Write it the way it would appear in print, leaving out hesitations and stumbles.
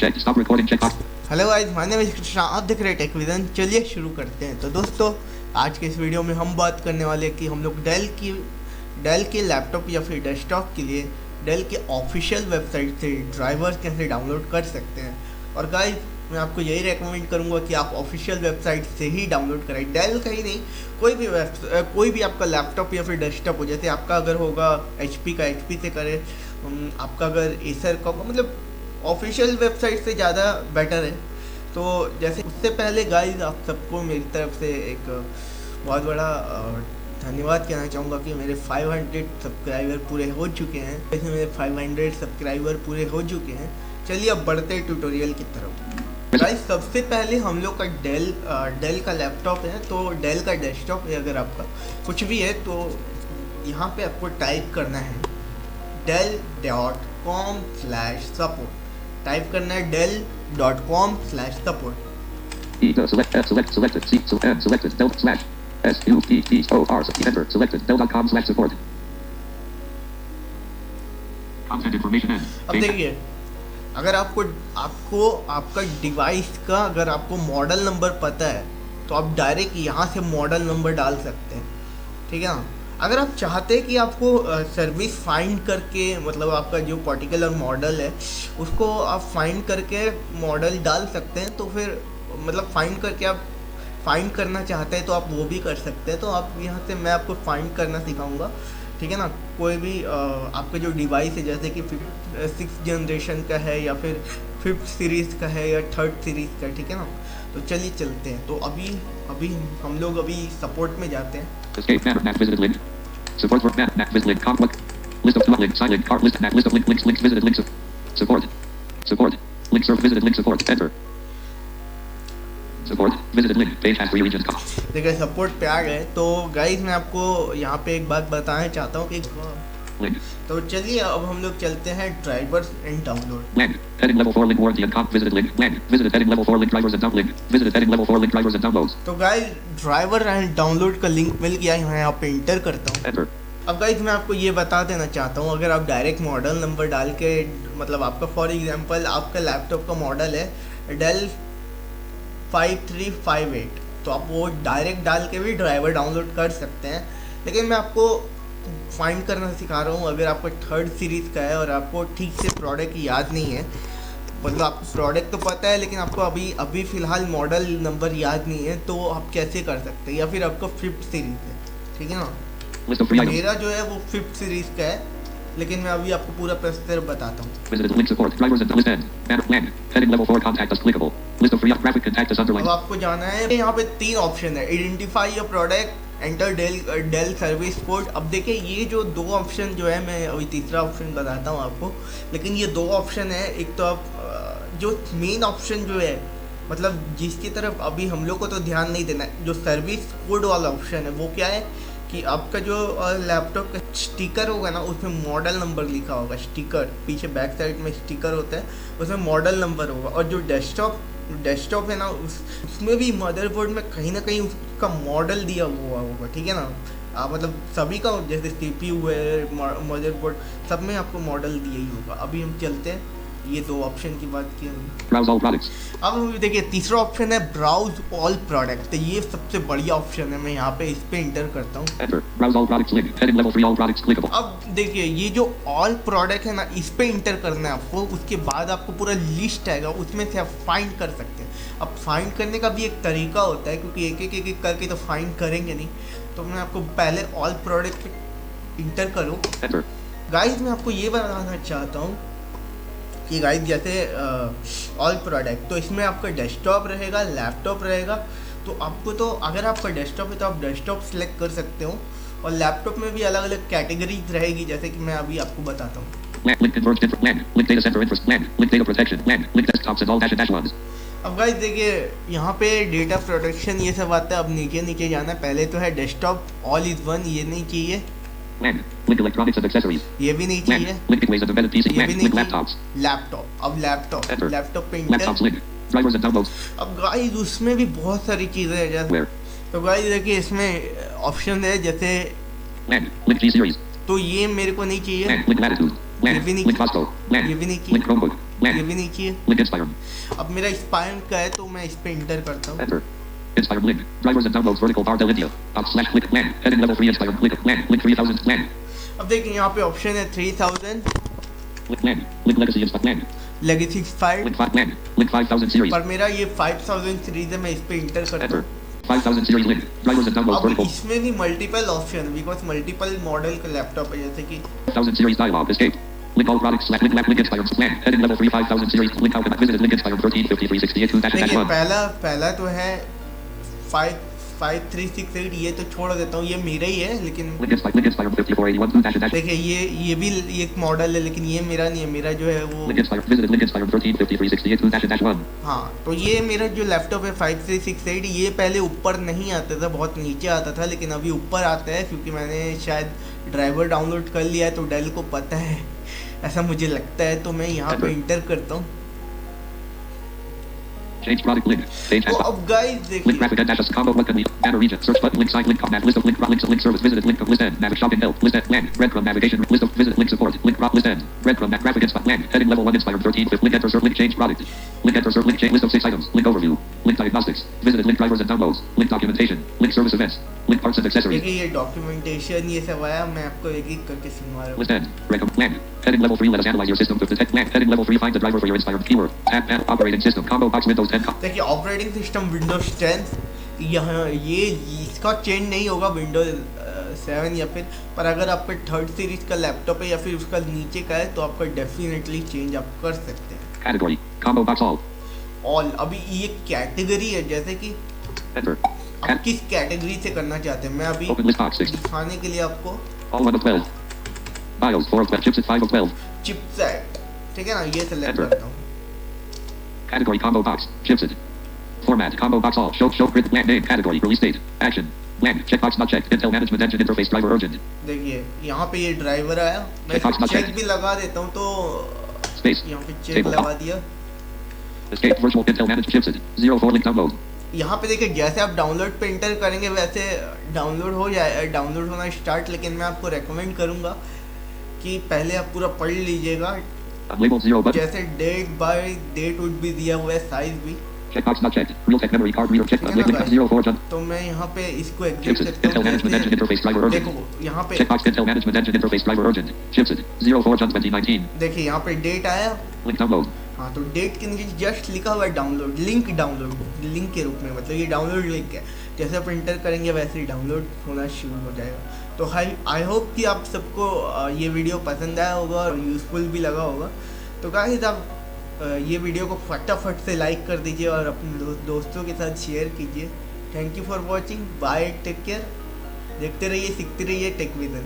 checked. Stop recording checkbox. Hello guys, my name is Krishna, आप देख रहे हैं टेक विजन। चलिए शुरू करते हैं। तो दोस्तों, आज के इस वीडियो में हम बात करने वाले हैं कि हम लोग डेल के लैपटॉप या फिर डेस्कटॉप के लिए डेल के ऑफिशियल वेबसाइट से ड्राइवर्स कैसे डाउनलोड कर सकते हैं। और गाइस, मैं आपको यही रेकमेंड करूंगा कि आप ऑफिशियल वेबसाइट से ही डाउनलोड करें। डेल का ही नहीं, कोई भी आपका लैपटॉप या फिर डेस्कटॉप हो, जैसे आपका अगर होगा एचपी का, एचपी से करें। आपका अगर एसर का, मतलब ऑफिशियल वेबसाइट से ज़्यादा बेटर है। तो जैसे उससे पहले गाइस, आप सबको मेरी तरफ से एक बहुत बड़ा धन्यवाद कहना चाहूँगा कि मेरे 500 सब्सक्राइबर पूरे हो चुके हैं। वैसे मेरे 500 सब्सक्राइबर पूरे हो चुके हैं। चलिए अब बढ़ते हैं ट्यूटोरियल की तरफ। गाइस, सबसे पहले हम लोग का डेल का लैपटॉप है, तो डेल का डेस्कटॉप है। अगर आपका कुछ भी है तो यहाँ पे आपको टाइप करना है dell.com/support। टाइप करना है dell.com/support। Selected Dell/SUPPOR enter selected Dell.com/support content information in। अब देखिए, अगर आपको आपका डिवाइस का अगर आपको मॉडल नंबर पता है तो आप डायरेक्ट यहाँ से मॉडल नंबर डाल सकते हैं, ठीक है ना। अगर आप चाहते हैं कि आपको सर्विस फाइंड करके, मतलब आपका जो पर्टिकुलर मॉडल है उसको आप फाइंड करके मॉडल डाल सकते हैं, तो फिर मतलब फाइंड करके आप फाइंड करना चाहते हैं तो आप वो भी कर सकते हैं। तो आप यहाँ से मैं आपको फाइंड करना सिखाऊंगा, ठीक है ना। कोई भी आपका जो डिवाइस है, जैसे कि 6th जनरेशन का है या फिर 5th सीरीज़ का है या 3rd सीरीज़ का, ठीक है ना। तो चलिए चलते हैं। तो अभी हम लोग सपोर्ट में जाते हैं। Escape map visited link. Support for map visit link conflict. List of link silent cart list of links visited links support link serve visited link support enter support visited link page has 3 regions। देखिए, support पे आ गए। तो guys, मैं आपको यहाँ पे एक बात बताना चाहता हूँ कि link। तो चलिए अब हम लोग चलते हैं drivers and download. Land heading level 4 link warranty and comp visited link land visited heading level 4 link drivers and download link visited heading level 4 link drivers and downloads। तो गाइस, ड्राइवर एंड डाउनलोड का link मिल गया, मैं यहाँ पे inter करता हूँ। enter अब guys, मैं आपको ये बता देना चाहता हूँ, अगर आप डायरेक्ट मॉडल नंबर डाल के, मतलब आपका फॉर एग्जांपल आपका लैपटॉप का मॉडल है डेल 5358, तो आप वो डायरेक्ट डाल के भी ड्राइवर डाउनलोड कर सकते हैं। लेकिन मैं आपको फाइंड करना सिखा रहा हूँ। अगर आपका 3rd सीरीज़ का है और आपको ठीक से प्रोडक्ट याद नहीं है, मतलब आपको प्रोडक्ट तो पता है लेकिन आपको अभी फ़िलहाल मॉडल नंबर याद नहीं है, तो आप कैसे कर सकते हैं। या फिर आपका 5th सीरीज़ है, ठीक है ना। मेरा जो है वो 5th सीरीज़ का है, लेकिन मैं अभी आपको पूरा प्रोसेसर बताता हूँ। अब आपको जाना है, यहाँ पे 3 ऑप्शन है, identify your product, enter Dell service code. अब देखिए, ये जो 2 ऑप्शन जो है, मैं अभी तीसरा ऑप्शन बताता हूँ आपको, लेकिन ये 2 ऑप्शन है। एक तो आप जो मेन ऑप्शन जो है, मतलब जिसकी तरफ अभी हम लोग को तो ध्यान नहीं देना है, जो सर्विस कोड वाला ऑप्शन है, वो क्या है कि आपका जो लैपटॉप का स्टिकर होगा ना, उसमें मॉडल नंबर लिखा होगा। स्टिकर पीछे बैक साइड में स्टिकर होता है, उसमें मॉडल नंबर होगा। और जो डेस्कटॉप है ना, उसमें भी मदरबोर्ड में कहीं ना कहीं उसका मॉडल दिया हुआ होगा, ठीक है ना। मतलब सभी का, जैसे CPU है, मदरबोर्ड, सब में आपको मॉडल दिया ही होगा। अभी हम चलते हैं, ये 2 ऑप्शन की बात की हमने। अब देखिए, तीसरा ऑप्शन है ब्राउज ऑल प्रोडक्ट। तो ये सबसे बढ़िया ऑप्शन है। मैं यहाँ पे इस पे इंटर करता हूँ। अब देखिए, ये जो ऑल प्रोडक्ट है ना, इस पे इंटर करना है आपको। उसके बाद आपको पूरा लिस्ट आएगा, उसमें से आप फाइंड कर सकते हैं। अब फाइंड करने का भी एक तरीका होता है, क्योंकि एक एक करके तो फाइंड करेंगे नहीं। तो मैं आपको पहले ऑल प्रोडक्ट पे इंटर करूँ। गाइस, मैं आपको ये बताना चाहता हूँ कि गाइस, जैसे ऑल प्रोडक्ट, तो इसमें आपका डेस्कटॉप रहेगा, लैपटॉप रहेगा। तो आपको, तो अगर आपका डेस्कटॉप है तो आप डेस्कटॉप सेलेक्ट कर सकते हो, और लैपटॉप में भी अलग अलग कैटेगरीज रहेगी, जैसे कि मैं अभी आपको बताता हूँ। अब गाइस देखिए, यहाँ पे डेटा प्रोटेक्शन ये सब आता है। अब नीचे जाना है। पहले तो है डेस्कटॉप ऑल इज वन, ये नहीं चाहिए। Link electronics and accessories। ये भी नहीं चाहिए। Link ways of embedded PC। ये भी नहीं लैपटॉप्स। लैपटॉप, अब लैपटॉप पे laptops link drivers and downloads. अब गाइस, उसमें भी बहुत सारी चीजें हैं, जैसे तो गाइस देखिए, इसमें ऑप्शन है जैसे Link G series। तो ये मेरे को नहीं चाहिए। Link latitude। ये भी नहीं चाहिए। Blank. ये भी नहीं चाहिए। Link Inspire. अब मेरा इंस्पायर का है तो मैं इस पे इंटर करता हूँ। Enter. Inspire link. Drivers and downloads vertical bar del India. /click blank. Heading level 3 Inspire click blank. Link 3000 blank. अब देखिए यहाँ पे ऑप्शन है 3000 Link blank. Link legacy Inspire blank. Legacy expired, Link 5 blank. Link 5000 series. पर मेरा ये 5000 series है, मैं इस पे इंटर करता Enter. हूँ। 5000 series link. Drivers and downloads अब vertical. इसमें भी multiple option, because multiple model का लैपटॉप है, जैसे कि 1000 series dialog escape. Link all products select link left link Inspire blank. Heading level 3 5000 series. Link how can I visit link Inspire 135368 देखिए 2-1. पहला तो है 5368, ये तो छोड़ देता हूँ, ये मेरा ही है, लेकिन Link Inspire 5481 2-. देखिए ये भी एक मॉडल है, लेकिन ये मेरा नहीं है, मेरा जो है वो Link Inspire visited link Inspire 135368 2-1. हाँ। तो ये मेरा जो लैपटॉप है 5368, ये पहले ऊपर नहीं आता था, बहुत नीचे आता था, लेकिन अभी ऊपर आता है क्योंकि मैंने शायद ड्राइवर डाउनलोड कर लिया है, तो डेल को पता है, ऐसा मुझे लगता है। तो मैं यहाँ पे इंटर करता हूँ। Change product link. Page तो and अब गाइस link देखिए, graphic and dash combo. What can we? Banner region. Search button. Link site. Link command. List of link. Link service. Visited. Link list end. Navig shopping help. List end. Blank. Breadcrumb navigation. List of visit. Link support. Link list end. Breadcrumb graphic inspire blank. Heading level 1 Inspire 13. Link enter search. Link change product. Link enter search. Link change list of 6 items. Link overview. Link diagnostics. Visited. Link drivers and downloads. Link documentation. Link service events. Link parts and accessories. देखिए ये documentation ये सब आया, मैं आपको एक एक करके सुनवा रहा हूँ। List end. Breadcrumb blank. Heading level 3. Let us analyze your system to detect blank. Heading level 3. Find the driver for your Inspired keyword. Tab tab operating system. Combo box Windows 10. देखिए ऑपरेटिंग सिस्टम विंडोज 10, यहाँ ये इसका change नहीं होगा Windows 7 या फिर, पर अगर आपका थर्ड सीरीज का लैपटॉप है या फिर उसका नीचे का है तो आपका डेफिनेटली चेंज आप कर सकते हैं। Category. Combo box all. All, अभी ये कैटेगरी है, जैसे कि Enter. आप किस कैटेगरी से करना चाहते हैं। मैं अभी Open list box 6. दिखाने के लिए आपको All 1 of 12. BIOS 4 of 12. Chipset 5 of 12. Chipset, ठीक है ना, ये सेलेक्ट Enter. करता हूँ। Category combo box. Chipset. Format combo box all. Show grid blank name category release date action blank checkbox not checked Intel management engine interface driver urgent देखिए यहाँ पे ये ड्राइवर आया, मैं Checkbox not चेक checked. भी लगा देता हूँ, तो space यहाँ पे चेक Table. लगा दिया। escape virtual Intel managed chipset 04 link download यहाँ पे देखिए जैसे आप डाउनलोड पे इंटर करेंगे वैसे डाउनलोड हो जाए, डाउनलोड होना स्टार्ट, लेकिन मैं आपको रेकमेंड करूँगा कि पहले आप पूरा पढ़ लीजिएगा, unlabeled 0 button जैसे डेट बाय डेट वुड भी दिया हुआ है, साइज भी। checkbox not checked Realtek memory card reader check ठीक है ना link भाई? 04 jump तो मैं यहाँ पे इसको एग्जिट chipset करता Intel हूँ, management engine interface driver urgent देखो यहाँ पे checkbox Intel management engine interface driver urgent chipset 04 jump 2019 देखिए यहाँ पे डेट आया। link download हाँ, तो डेट के नीचे जस्ट लिखा हुआ है डाउनलोड, लिंक के रूप में, मतलब ये डाउनलोड लिंक है, जैसे आप इंटर करेंगे वैसे ही डाउनलोड होना शुरू हो जाएगा। तो आई होप कि आप सबको ये वीडियो पसंद आया होगा और यूज़फुल भी लगा होगा। तो गाइस आप ये वीडियो को फटाफट से लाइक कर दीजिए और अपने दोस्तों के साथ शेयर कीजिए। Thank you for watching, bye, take care, देखते रहिए, सीखते रहिए टेक विजन।